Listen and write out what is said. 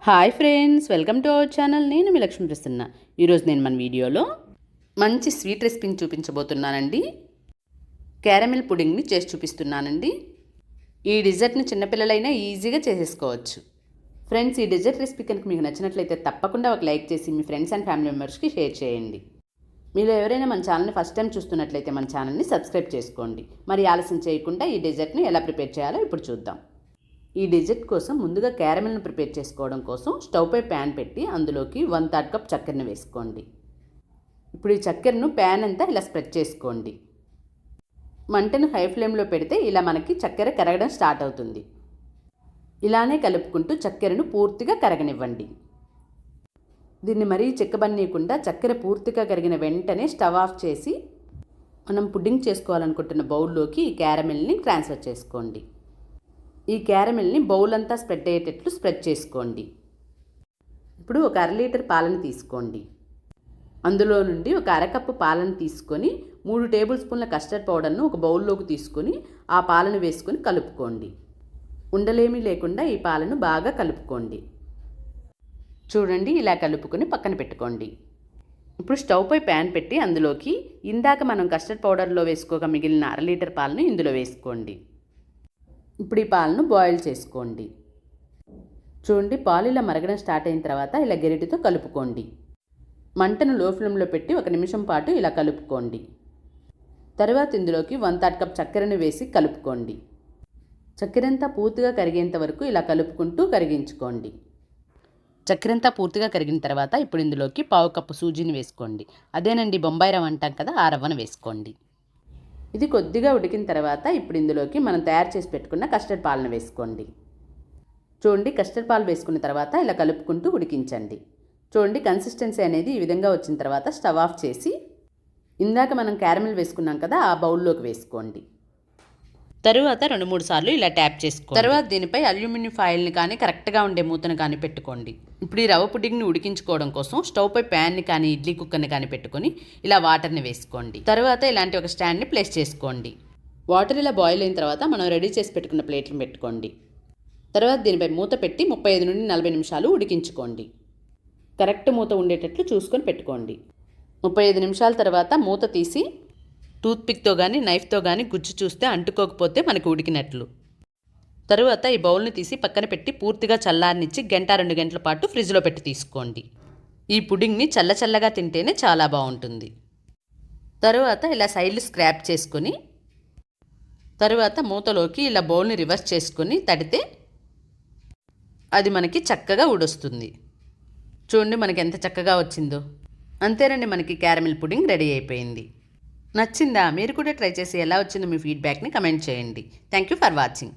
Hi friends, welcome to our channel. నేను మీ లక్ష్మి ప్రసన్న. ఈరోజు నేను మన వీడియోలో మంచి స్వీట్ రెసిపీని చూపించబోతున్నానండి. క్యారమెల్ పుడింగ్ని చేసి చూపిస్తున్నానండి. ఈ డిజర్ట్ని చిన్నపిల్లలైనా ఈజీగా చేసేసుకోవచ్చు. ఫ్రెండ్స్, ఈ డిజర్ట్ రెసిపీ కనుక మీకు నచ్చినట్లయితే తప్పకుండా ఒక లైక్ చేసి మీ ఫ్రెండ్స్ అండ్ ఫ్యామిలీ మెంబర్స్కి షేర్ చేయండి. మీరు ఎవరైనా మన ఛానల్ని ఫస్ట్ టైం చూస్తున్నట్లయితే మన ఛానల్ని సబ్స్క్రైబ్ చేసుకోండి. మరి ఆలస్యం చేయకుండా ఈ డిజర్ట్ని ఎలా ప్రిపేర్ చేయాలో ఇప్పుడు చూద్దాం. ఈ డెజర్ట్ కోసం ముందుగా క్యారమెల్ను ప్రిపేర్ చేసుకోవడం కోసం స్టవ్ పై ప్యాన్ పెట్టి అందులోకి 1/3 కప్ చక్కెరను వేసుకోండి. ఇప్పుడు ఈ చక్కెరను ప్యాన్ అంతా ఇలా స్ప్రెడ్ చేసుకోండి. మంటను హై ఫ్లేమ్లో పెడితే ఇలా మనకి చక్కెర కరగడం స్టార్ట్ అవుతుంది. ఇలానే కలుపుకుంటూ చక్కెరను పూర్తిగా కరగనివ్వండి. దీన్ని మరీ చిక్కబన్నీయకుండా చక్కెర పూర్తిగా కరిగిన వెంటనే స్టవ్ ఆఫ్ చేసి మనం పుడ్డింగ్ చేసుకోవాలనుకుంటున్న బౌల్లోకి ఈ క్యారమెల్ని ట్రాన్స్ఫర్ చేసుకోండి. ఈ క్యారమెల్ని బౌల్ అంతా స్ప్రెడ్ అయ్యేటట్లు స్ప్రెడ్ చేసుకోండి. ఇప్పుడు ఒక 1/2 లీటర్ పాలను తీసుకోండి. అందులో నుండి ఒక 1/2 కప్పు పాలను తీసుకొని 3 టేబుల్ స్పూన్ల కస్టర్డ్ పౌడర్ను ఒక బౌల్లోకి తీసుకొని ఆ పాలను వేసుకొని కలుపుకోండి. ఉండలేమీ లేకుండా ఈ పాలను బాగా కలుపుకోండి. చూడండి, ఇలా కలుపుకొని పక్కన పెట్టుకోండి. ఇప్పుడు స్టవ్ పై ప్యాన్ పెట్టి అందులోకి ఇందాక మనం కస్టర్డ్ పౌడర్లో వేసుకోగా మిగిలిన 1/2 లీటర్ పాలను ఇందులో వేసుకోండి. ఇప్పుడు ఈ పాలను బాయిల్ చేసుకోండి. చూడండి, పాలు ఇలా మరగడం స్టార్ట్ అయిన తర్వాత ఇలా గరిటెతో కలుపుకోండి. మంటను లో ఫ్లేమ్లో పెట్టి 1 నిమిషం పాటు ఇలా కలుపుకోండి. తర్వాత ఇందులోకి 1/3 కప్ చక్కెరను వేసి కలుపుకోండి. చక్కెరంతా పూర్తిగా కరిగేంత వరకు ఇలా కలుపుకుంటూ కరిగించుకోండి. చక్కెరంతా పూర్తిగా కరిగిన తర్వాత ఇప్పుడు ఇందులోకి 1/4 కప్పు సూజీని వేసుకోండి. అదేనండి బొంబాయి రవ్వ అంటాం కదా, ఆ రవ్వను వేసుకోండి. ఇది కొద్దిగా ఉడికిన తర్వాత ఇప్పుడు ఇందులోకి మనం తయారు చేసి పెట్టుకున్న కస్టర్డ్ పాలను వేసుకోండి. చూడండి, కస్టర్డ్ పాలు వేసుకున్న తర్వాత ఇలా కలుపుకుంటూ ఉడికించండి. చూడండి, కన్సిస్టెన్సీ అనేది ఈ విధంగా వచ్చిన తర్వాత స్టవ్ ఆఫ్ చేసి ఇందాక మనం క్యారమెల్ వేసుకున్నాం కదా, ఆ బౌల్లోకి వేసుకోండి. తరువాత 2-3 సార్లు ఇలా ట్యాప్ చేసుకోండి. తర్వాత దీనిపై అల్యూమినియం ఫాయిల్ని కానీ కరెక్ట్గా ఉండే మూతను కానీ పెట్టుకోండి. ఇప్పుడు ఈ రవ్వ పుడ్డింగ్ని ఉడికించుకోవడం కోసం స్టవ్ పై ప్యాన్ని కానీ ఇడ్లీ కుక్కర్ని కానీ పెట్టుకొని ఇలా వాటర్ని వేసుకోండి. తర్వాత ఇలాంటి ఒక స్టాండ్ని ప్లేస్ చేసుకోండి. వాటర్ ఇలా బాయిల్ అయిన తర్వాత మనం రెడీ చేసి పెట్టుకున్న ప్లేట్ని పెట్టుకోండి. తర్వాత దీనిపై మూత పెట్టి 35 నుండి 40 నిమిషాలు ఉడికించుకోండి. కరెక్ట్ మూత ఉండేటట్లు చూసుకొని పెట్టుకోండి. 35 నిమిషాల తర్వాత మూత తీసి టూత్పిక్తో కానీ నైఫ్తో కానీ గుజ్జు చూస్తే అంటుకోకపోతే మనకు ఉడికినట్లు. తరువాత ఈ బౌల్ని తీసి పక్కన పెట్టి పూర్తిగా చల్లారనిచ్చి 1-2 గంటల పాటు ఫ్రిడ్జ్లో పెట్టి తీసుకోండి. ఈ పుడింగ్ని చల్లగా తింటేనే చాలా బాగుంటుంది. తరువాత ఇలా సైడ్లు స్క్రాప్ చేసుకొని తరువాత మూతలోకి ఇలా బౌల్ని రివర్స్ చేసుకొని తడితే అది మనకి చక్కగా ఊడొస్తుంది. చూడండి, మనకి ఎంత చక్కగా వచ్చిందో. అంతేనండి, మనకి క్యారమెల్ పుడింగ్ రెడీ అయిపోయింది. నచ్చిందా? మీరు కూడా ట్రై చేసి ఎలా వచ్చిందో మీ ఫీడ్బ్యాక్ని కమెంట్ చేయండి. Thank you for watching.